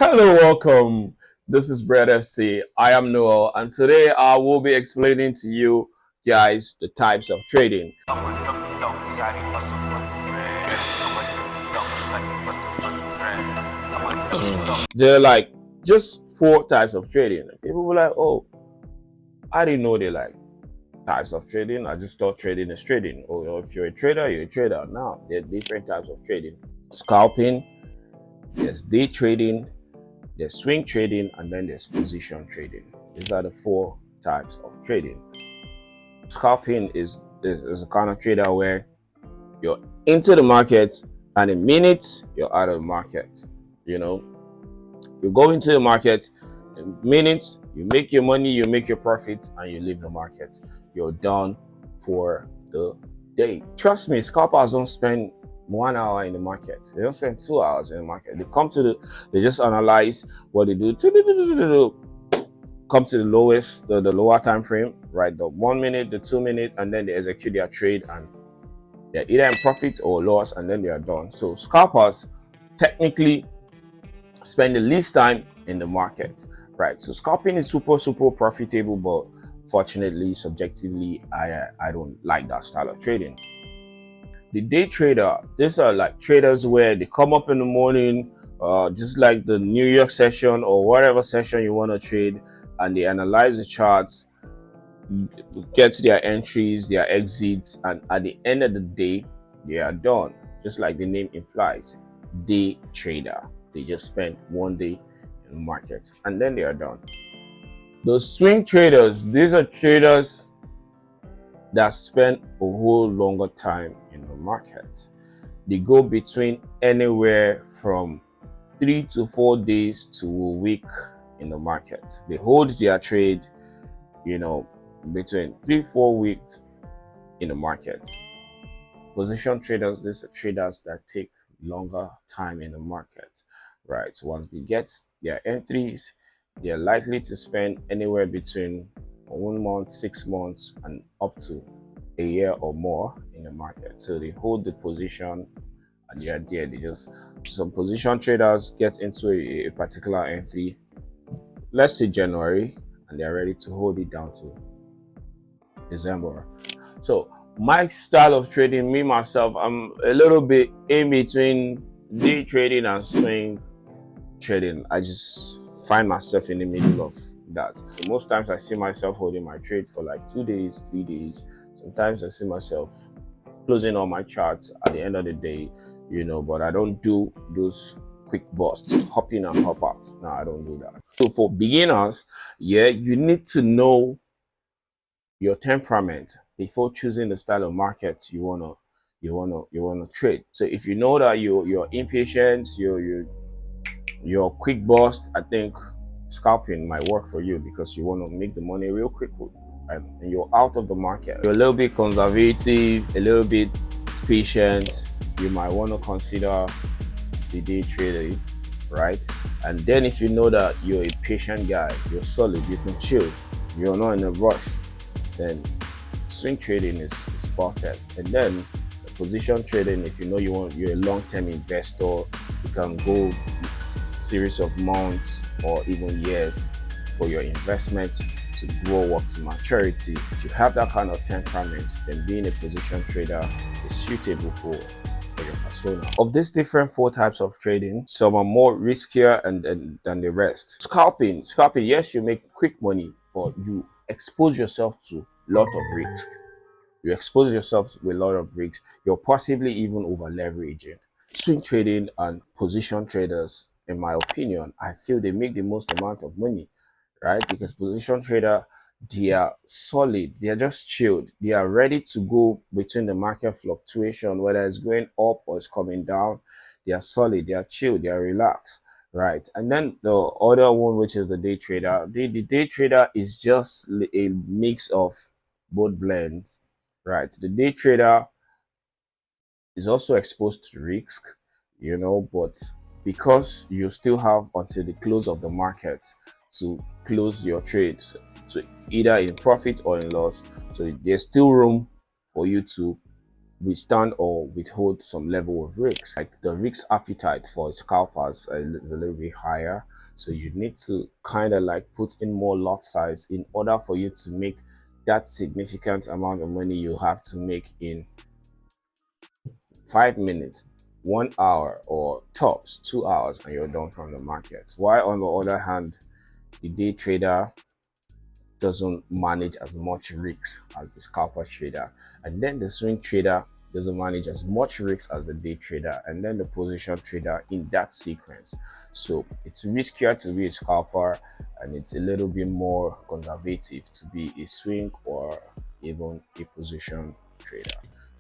Hello, welcome. This is Brad FC. I am Noel, and today I will be explaining to you guys the types of trading. There are like just four types of trading. People were like, "Oh, I didn't know they like types of trading. I just thought trading is trading. Oh, if you're a trader, you're a trader." Now there are different types of trading: scalping, there's day trading, there's swing trading, and then there's position trading. These are the four types of trading. Scalping is a kind of trader where you're into the market and in minutes you're out of the market. You know, you go into the market in minutes, you make your money, you make your profit, and you leave the market. You're done for the day. Trust me, scalpers don't spend 1 hour in the market. They don't spend 2 hours in the market. They just analyze what they do. Come to the lowest, the lower time frame, right? The 1 minute, the 2 minute, and then they execute their trade, and they're either in profit or loss, and then they are done. So scalpers technically spend the least time in the market, right? So scalping is super profitable, but fortunately, subjectively, I don't like that style of trading. The day trader, these are like traders where they come up in the morning, just like the New York session or whatever session you want to trade, and they analyze the charts, get to their entries, their exits, and at the end of the day, they are done. Just like the name implies, day trader. They just spend 1 day in the market and then they are done. Those swing traders, these are traders that spend a whole longer time in the market. They go between anywhere from 3 to 4 days to a week in the market. They hold their trade, between 3-4 weeks in the market. Position traders, these are traders that take longer time in the market, right? So once they get their entries, they're likely to spend anywhere between 1 month, 6 months, and up to a year or more in the market. So they hold the position and they're there. Some position traders get into a particular entry, let's say January, and they're ready to hold it down to December. So my style of trading, me myself, I'm a little bit in between day trading and swing trading. I just find myself in the middle of that. Most times I see myself holding my trades for like 2 days, 3 days. Sometimes I see myself closing all my charts at the end of the day, but I don't do those quick busts, hop in and hop out. No, I don't do that. So for beginners, you need to know your temperament before choosing the style of market you wanna trade. So if you know that you're impatient, you're quick burst, I think scalping might work for you because you want to make the money real quick and you're out of the market. You're a little bit conservative, a little bit patient. You might want to consider the day trading, right? And then if you know that you're a patient guy, you're solid, you can chill, you're not in a rush, then swing trading is perfect. And then the position trading, if you know you're a long-term investor, you can go series of months or even years for your investment to grow up to maturity. If you have that kind of temperament, then being a position trader is suitable for your persona. Of these different four types of trading, some are more riskier than the rest. Scalping, yes, you make quick money, but you expose yourself to a lot of risk. You expose yourself to a lot of risk. You're possibly even over leveraging. Swing trading and position traders, in my opinion, I feel they make the most amount of money, right? Because position trader, they are solid, they are just chilled, they are ready to go between the market fluctuation, whether it's going up or it's coming down. They are solid, they are chilled, they are relaxed, right? And then the other one, which is the day trader, the day trader is just a mix of both blends, right? The day trader is also exposed to risk, but because you still have until the close of the market to close your trades, so either in profit or in loss, so there's still room for you to withstand or withhold some level of risk. Like the risk appetite for scalpers is a little bit higher, so you need to kind of like put in more lot size in order for you to make that significant amount of money you have to make in 5 minutes, 1 hour, or tops 2 hours, and you're done from the market. While on the other hand, the day trader doesn't manage as much risks as the scalper trader, and then the swing trader doesn't manage as much risk as the day trader, and then the position trader in that sequence. So it's riskier to be a scalper, and it's a little bit more conservative to be a swing or even a position trader.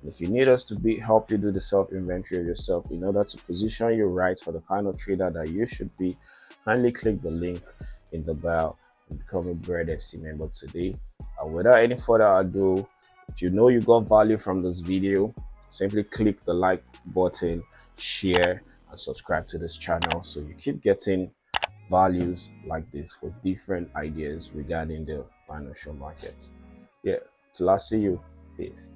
And if you need us to help you do the self inventory of yourself in order to position you right for the kind of trader that you should be, kindly click the link in the bio and become a Bread FC member today. And without any further ado, if you know you got value from this video, simply click the like button, share, and subscribe to this channel so you keep getting values like this for different ideas regarding the financial market. Yeah, till I see you. Peace.